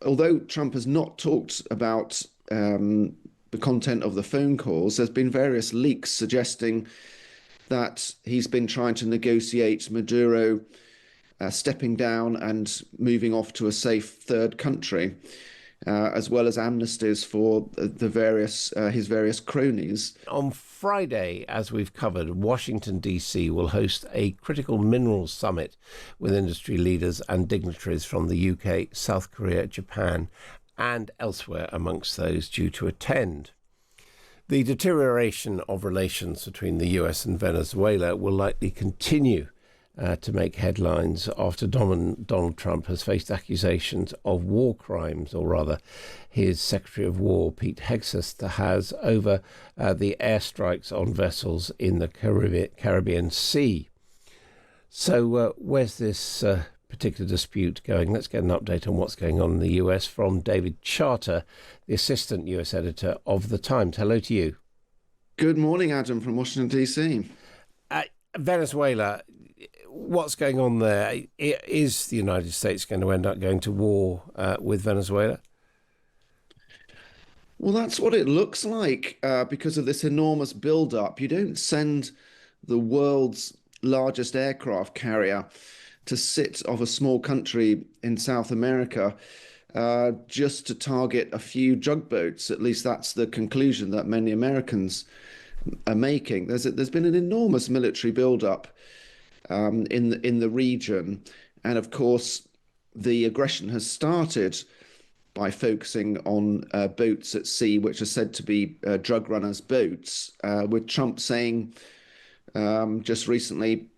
although Trump has not talked about the content of the phone calls, there's been various leaks suggesting that he's been trying to negotiate Maduro stepping down and moving off to a safe third country, as well as amnesties for the various his various cronies. On Friday, as we've covered, Washington, D.C. will host a critical minerals summit with industry leaders and dignitaries from the UK, South Korea, Japan, and elsewhere amongst those due to attend. The deterioration of relations between the US and Venezuela will likely continue to make headlines after Donald Trump has faced accusations of war crimes, or rather his Secretary of War, Pete Hegseth, has over the airstrikes on vessels in the Caribbean Sea. So where's this particular dispute going? Let's get an update on what's going on in the US from David Charter, the assistant US editor of The Times. Hello to you. Good morning, Adam, from Washington, D.C. Venezuela, what's going on there? Is the United States going to end up going to war with Venezuela? Well, that's what it looks like because of this enormous build-up. You don't send the world's largest aircraft carrier to sit off a small country in South America just to target a few drug boats. At least that's the conclusion that many Americans are making. There's been an enormous military build-up in the region, and of course, the aggression has started by focusing on boats at sea, which are said to be drug runners' boats. With Trump saying just recently,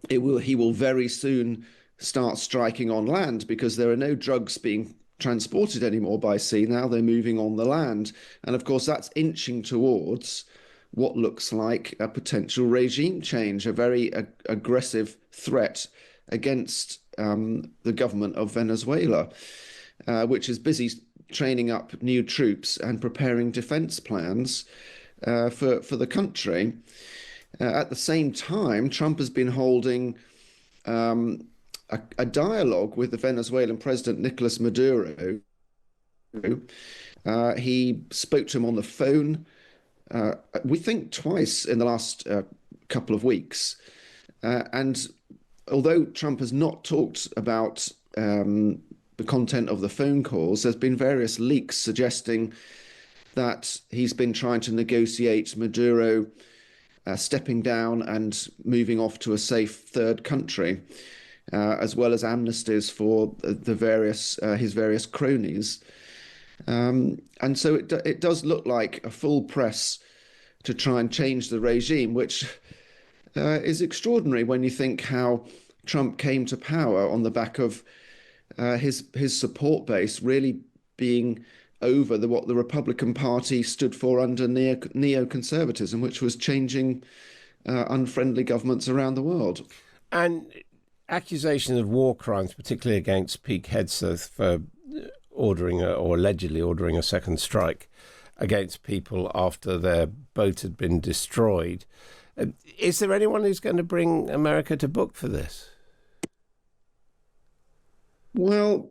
he will very soon start striking on land because there are no drugs being transported anymore by sea. Now they're moving on the land, and of course that's inching towards what looks like a potential regime change, a very aggressive threat against the government of Venezuela, which is busy training up new troops and preparing defense plans for the country. At the same time, Trump has been holding a dialogue with the Venezuelan president, Nicolas Maduro. He spoke to him on the phone, we think twice in the last couple of weeks. And although Trump has not talked about the content of the phone calls, there's been various leaks suggesting that he's been trying to negotiate Maduro stepping down and moving off to a safe third country, as well as amnesties for the various his various cronies. And so it does look like a full press to try and change the regime, which is extraordinary when you think how Trump came to power on the back of his support base really being over what the Republican Party stood for under neoconservatism, which was changing unfriendly governments around the world. And accusations of war crimes, particularly against Pete Hegseth for ordering or allegedly ordering a second strike against people after their boat had been destroyed. Is there anyone who's going to bring America to book for this? Well,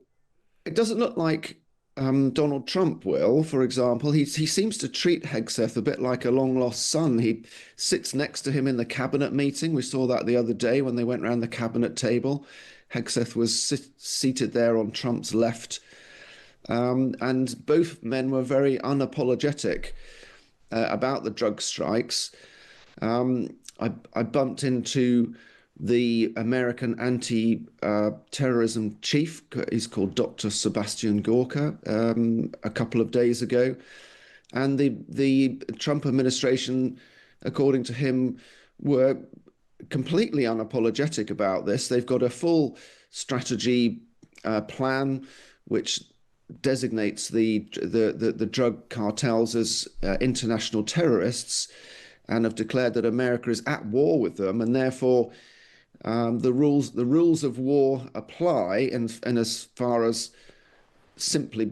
it doesn't look like Donald Trump will, for example. He seems to treat Hegseth a bit like a long-lost son. He sits next to him in the cabinet meeting. We saw that the other day when they went around the cabinet table. Hegseth was seated there on Trump's left. And both men were very unapologetic about the drug strikes. I bumped into the American anti-terrorism chief. He's called Dr. Sebastian Gorka a couple of days ago. And the Trump administration, according to him, were completely unapologetic about this. They've got a full strategy plan, which designates the drug cartels as international terrorists, and have declared that America is at war with them, and therefore the rules of war apply, and as far as simply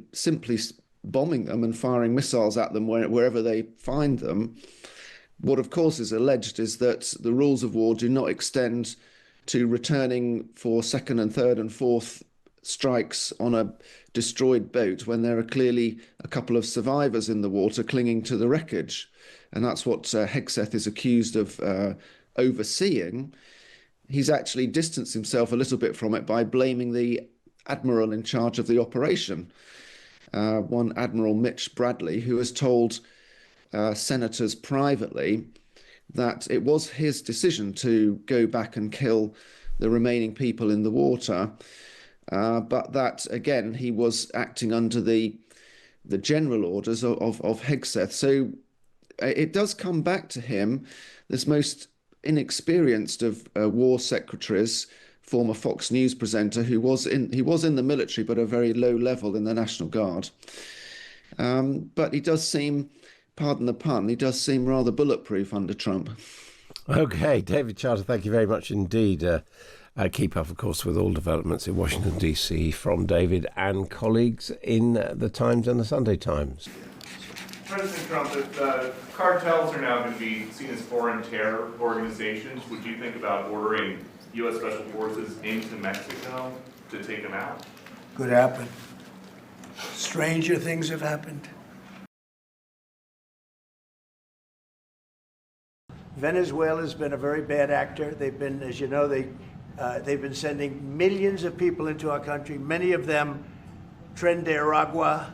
bombing them and firing missiles at them wherever they find them. What of course is alleged is that the rules of war do not extend to returning for second and third and fourth strikes on a destroyed boat when there are clearly a couple of survivors in the water clinging to the wreckage. And that's what Hegseth is accused of overseeing. He's actually distanced himself a little bit from it by blaming the admiral in charge of the operation, one Admiral Mitch Bradley, who has told senators privately that it was his decision to go back and kill the remaining people in the water, but that again he was acting under the general orders of Hegseth. So it does come back to him, this most inexperienced of war secretaries, former Fox News presenter who was in the military but a very low level in the National Guard. But he does seem, pardon the pun, he does seem rather bulletproof under Trump. Okay, David Charter, thank you very much indeed. Keep up, of course, with all developments in Washington, D.C. from David and colleagues in the Times and the Sunday Times. President Trump, if cartels are now going to be seen as foreign terror organizations, would you think about ordering U.S. Special Forces into Mexico to take them out? Could happen. Stranger things have happened. Venezuela's been a very bad actor. They've been, as you know, they've been sending millions of people into our country, many of them Tren de Aragua,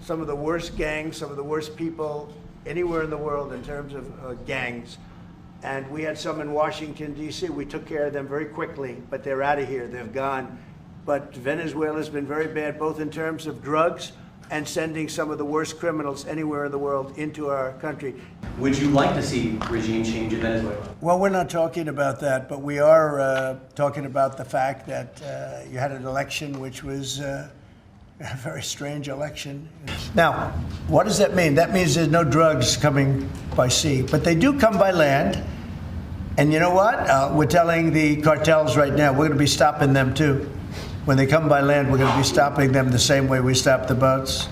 some of the worst gangs, some of the worst people anywhere in the world in terms of gangs. And we had some in Washington, D.C. We took care of them very quickly, but they're out of here. They've gone. But Venezuela's been very bad, both in terms of drugs and sending some of the worst criminals anywhere in the world into our country. Would you like to see regime change in Venezuela? Well, we're not talking about that, but we are talking about the fact that you had an election which was a very strange election. Now, what does that mean? That means there's no drugs coming by sea, but they do come by land. And you know what? We're telling the cartels right now, we're going to be stopping them too. When they come by land, we're going to be stopping them the same way we stop the boats.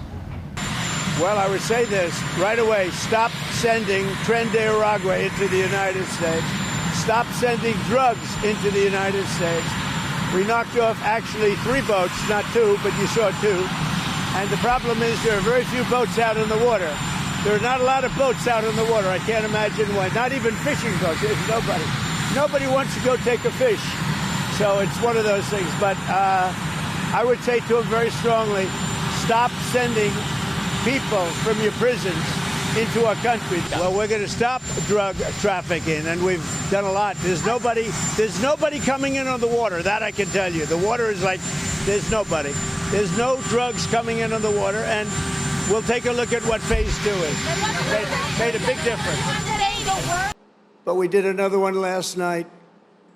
Well, I would say this right away. Stop sending Tren de Aragua into the United States. Stop sending drugs into the United States. We knocked off actually 3 boats, not 2, but you saw 2. And the problem is there are very few boats out in the water. There are not a lot of boats out in the water. I can't imagine why. Not even fishing boats. There's nobody. Nobody wants to go take a fish. So it's one of those things. But I would say to him very strongly, stop sending people from your prisons into our country. Well, we're going to stop drug trafficking, and we've done a lot. There's nobody coming in on the water. That I can tell you. The water is like, there's nobody. There's no drugs coming in on the water, and we'll take a look at what phase 2 is. Made a big difference. But we did another one last night.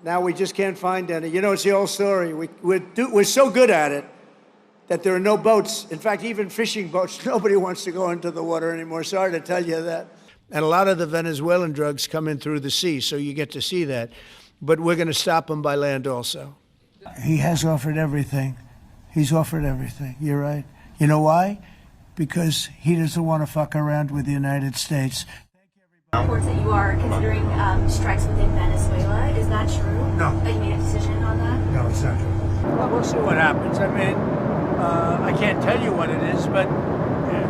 Now we just can't find any. You know, it's the old story. We're so good at it that there are no boats. In fact, even fishing boats, nobody wants to go into the water anymore. Sorry to tell you that. And a lot of the Venezuelan drugs come in through the sea, so you get to see that. But we're going to stop them by land also. He has offered everything. He's offered everything. You're right. You know why? Because he doesn't want to fuck around with the United States. Reports that you are considering strikes within Venezuela. Is that true? No. That you made a decision on that? No, it's not true. Well, we'll see what happens. I mean, I can't tell you what it is, but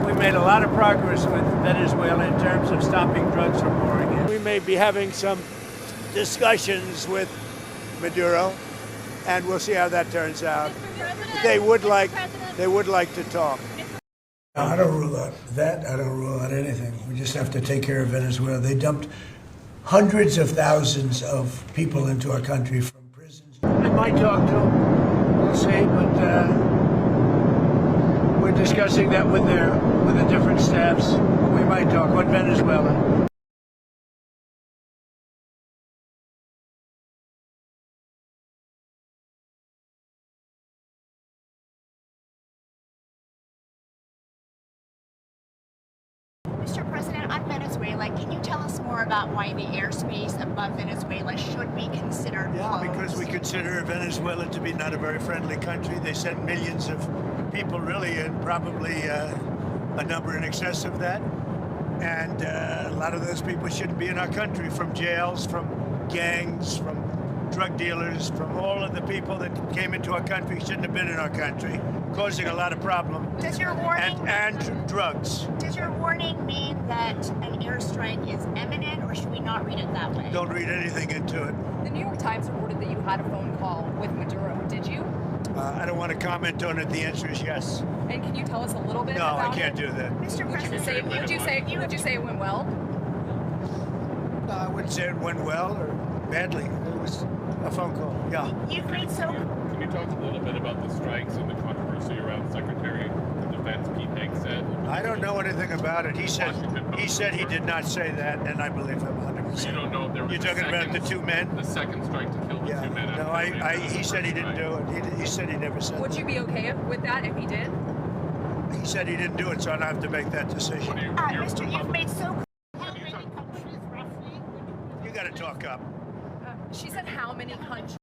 we made a lot of progress with Venezuela in terms of stopping drugs from pouring in. We may be having some discussions with Maduro, and we'll see how that turns out. They would like to talk. I don't rule out that. I don't rule out anything. We just have to take care of Venezuela. They dumped hundreds of thousands of people into our country from prisons. I might talk to them. We'll see, but we're discussing that with the different staffs. We might talk about Venezuela. Mr. President, on Venezuela, can you tell us more about why the airspace above Venezuela should be considered closed? Because we consider Venezuela to be not a very friendly country. They sent millions of people, really, and probably a number in excess of that. And a lot of those people shouldn't be in our country, from jails, from gangs, from drug dealers, from all of the people that came into our country, shouldn't have been in our country, causing a lot of problems. Does your warning and drugs. Does your warning mean that an airstrike is imminent, or should we not read it that way? Don't read anything into it. The New York Times reported that you had a phone call with Maduro. Did you? I don't want to comment on it. The answer is yes. And can you tell us a little bit No, about I can't it? do that. Mr. Would you say it went well? I wouldn't say it went well or badly. It was a phone call. Yeah. You've made so. Can you talk a little bit about the strikes and the controversy around Secretary of Defense Pete Hegseth? I don't know anything about it. He said he did not say that, and I believe him 100%. You don't know if there was You're talking about the two men? the second strike to kill the Yeah. two men. No, he said he didn't do it. He said he never said Would that. you be okay with that if he did? He said he didn't do it, so I don't have to make that decision. Mr. You've made so. How many countries roughly? You got to talk up. She said how many countries?